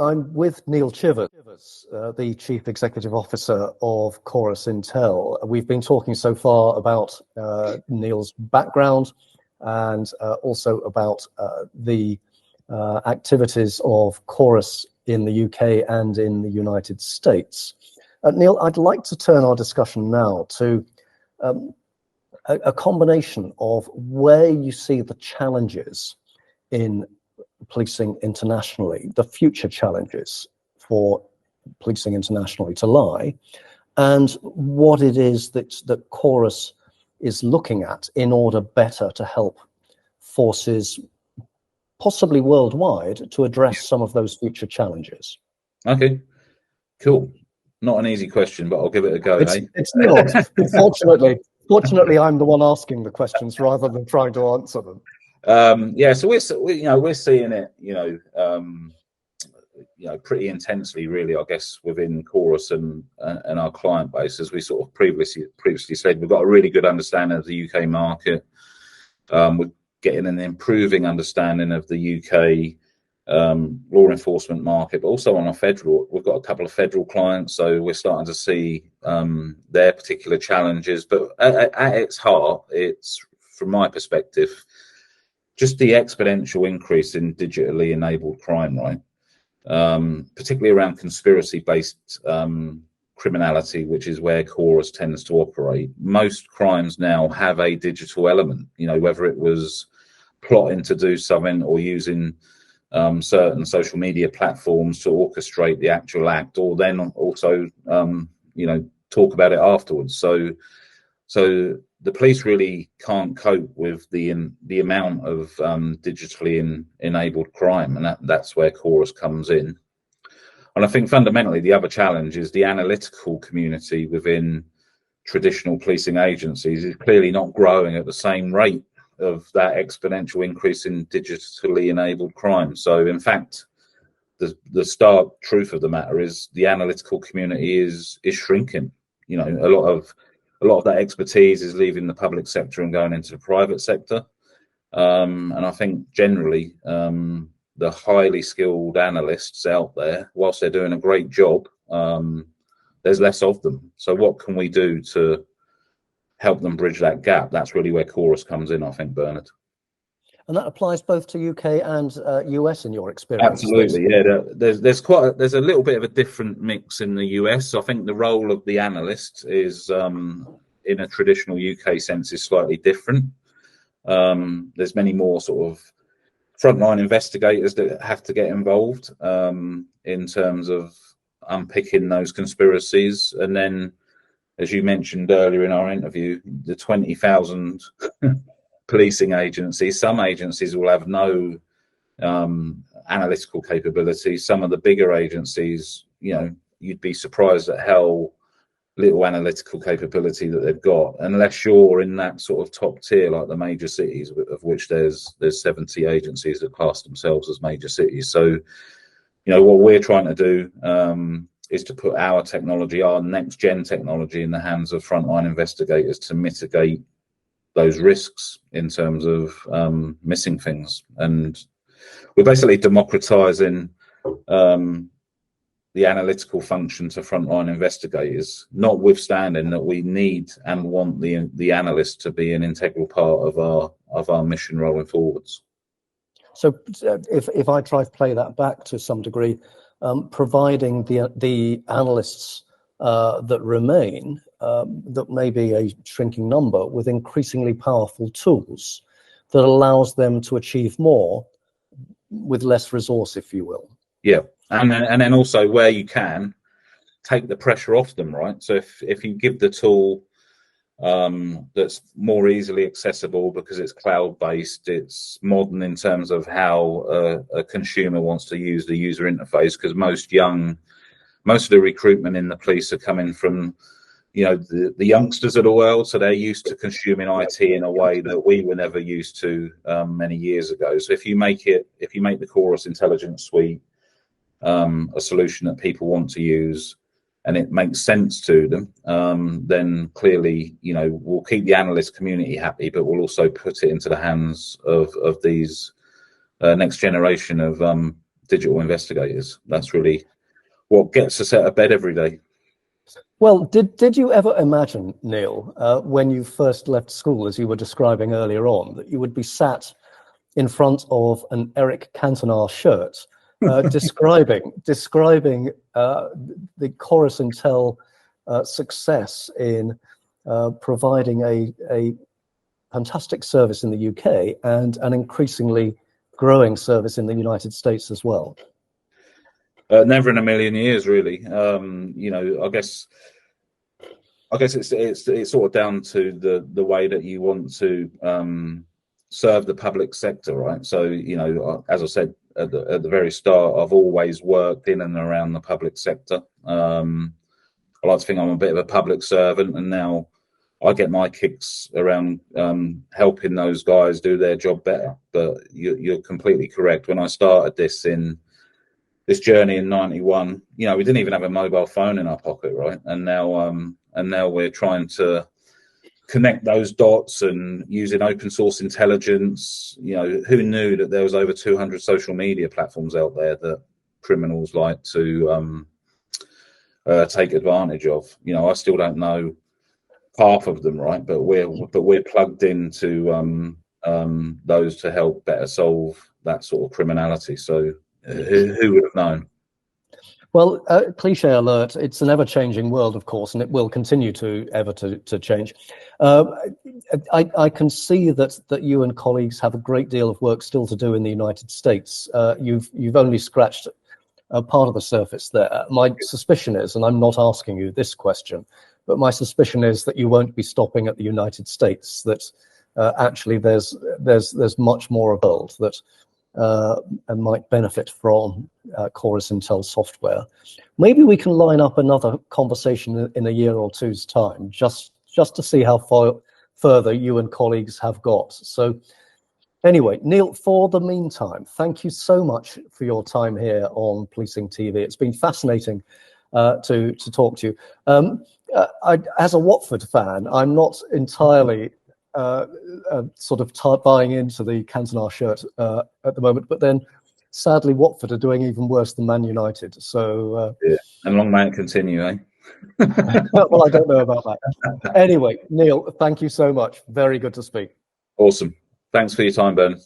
I'm with Neil Chivers, the Chief Executive Officer of Chorus Intel. We've been talking so far about Neil's background and also about the activities of Chorus in the UK and in the United States. Neil, I'd like to turn our discussion now to a combination of where you see the challenges in policing internationally, the future challenges for policing internationally to lie, and what it is that Chorus is looking at in order better to help forces, possibly worldwide, to address some of those future challenges. Okay, cool. Not an easy question, but I'll give it a go. It's not. Fortunately, I'm the one asking the questions rather than trying to answer them. Yeah, so we're seeing it, pretty intensely, really, I guess, within Chorus and our client base. As we sort of previously said, we've got a really good understanding of the UK market. We're getting an improving understanding of the UK law enforcement market, but also on we've got a couple of federal clients, so we're starting to see their particular challenges. But at its heart, it's, from my perspective, just the exponential increase in digitally enabled crime, right? Particularly around conspiracy-based criminality, which is where Chorus tends to operate. Most crimes now have a digital element, whether it was plotting to do something or using certain social media platforms to orchestrate the actual act, or then also, talk about it afterwards. So the police really can't cope with the amount of digitally enabled crime, and that's where Chorus comes in. And I think fundamentally the other challenge is the analytical community within traditional policing agencies is clearly not growing at the same rate of that exponential increase in digitally enabled crime. So in fact, the stark truth of the matter is the analytical community is shrinking. A lot of that expertise is leaving the public sector and going into the private sector. And I think generally the highly skilled analysts out there, whilst they're doing a great job, there's less of them. So what can we do to help them bridge that gap? That's really where Chorus comes in, I think, Bernard. And that applies both to UK and US in your experience. Absolutely, yeah. There's a little bit of a different mix in the US. I think the role of the analyst is, in a traditional UK sense, is slightly different. There's many more sort of frontline investigators that have to get involved in terms of unpicking those conspiracies. And then, as you mentioned earlier in our interview, the 20,000 policing agencies, some agencies will have no analytical capability. Some of the bigger agencies, you'd be surprised at how little analytical capability that they've got, unless you're in that sort of top tier, like the major cities, of which there's 70 agencies that class themselves as major cities. So, what we're trying to do is to put our technology, our next gen technology, in the hands of frontline investigators to mitigate those risks in terms of missing things. And we're basically democratizing the analytical function to frontline investigators, notwithstanding that we need and want the analyst to be an integral part of our mission rolling forwards. So if I try to play that back to some degree, providing the analysts that remain, that may be a shrinking number, with increasingly powerful tools that allows them to achieve more with less resource, if you will. Yeah, and then also, where you can, take the pressure off them, right? So if you give the tool that's more easily accessible because it's cloud-based, it's modern in terms of how a consumer wants to use the user interface, because most of the recruitment in the police are coming from, the youngsters of the world, so they're used to consuming IT in a way that we were never used to many years ago. So if you make the Chorus Intelligence Suite a solution that people want to use, and it makes sense to them, then clearly, we'll keep the analyst community happy, but we'll also put it into the hands of these next generation of digital investigators. That's really what gets us out of bed every day. Well, did you ever imagine, Neil, when you first left school, as you were describing earlier on, that you would be sat in front of an Eric Cantona shirt, describing the Chorus Intel success in providing a fantastic service in the UK and an increasingly growing service in the United States as well? Never in a million years, really. You know, I guess it's sort of down to the way that you want to serve the public sector, right? So, you know, as I said at the very start, I've always worked in and around the public sector. I like to think I'm a bit of a public servant, and now I get my kicks around helping those guys do their job better. But you're completely correct. When I started this journey in '91, you know, we didn't even have a mobile phone in our pocket, right? And now we're trying to connect those dots and using open source intelligence. You know, who knew that there was over 200 social media platforms out there that criminals like to take advantage of? You know, I still don't know half of them, right? But we're plugged into those to help better solve that sort of criminality. So who would have known? Well, cliche alert, it's an ever-changing world, of course, and it will continue to change. I can see that you and colleagues have a great deal of work still to do in the United States. You've only scratched a part of the surface there. My suspicion is, and I'm not asking you this question, but my suspicion is that you won't be stopping at the United States, that actually there's much more of a world that and might benefit from Chorus Intel software. Maybe we can line up another conversation in a year or two's time, just to see how far further you and colleagues have got. So anyway, Neil, for the meantime, thank you so much for your time here on Policing TV. It's been fascinating to talk to you. As a Watford fan, I'm not entirely sort of buying into the Cantona shirt at the moment, but then sadly Watford are doing even worse than Man United. So yeah, and long may it continue, eh? Well, I don't know about that. Anyway, Neil, thank you so much. Very good to speak. Awesome. Thanks for your time, Bernard.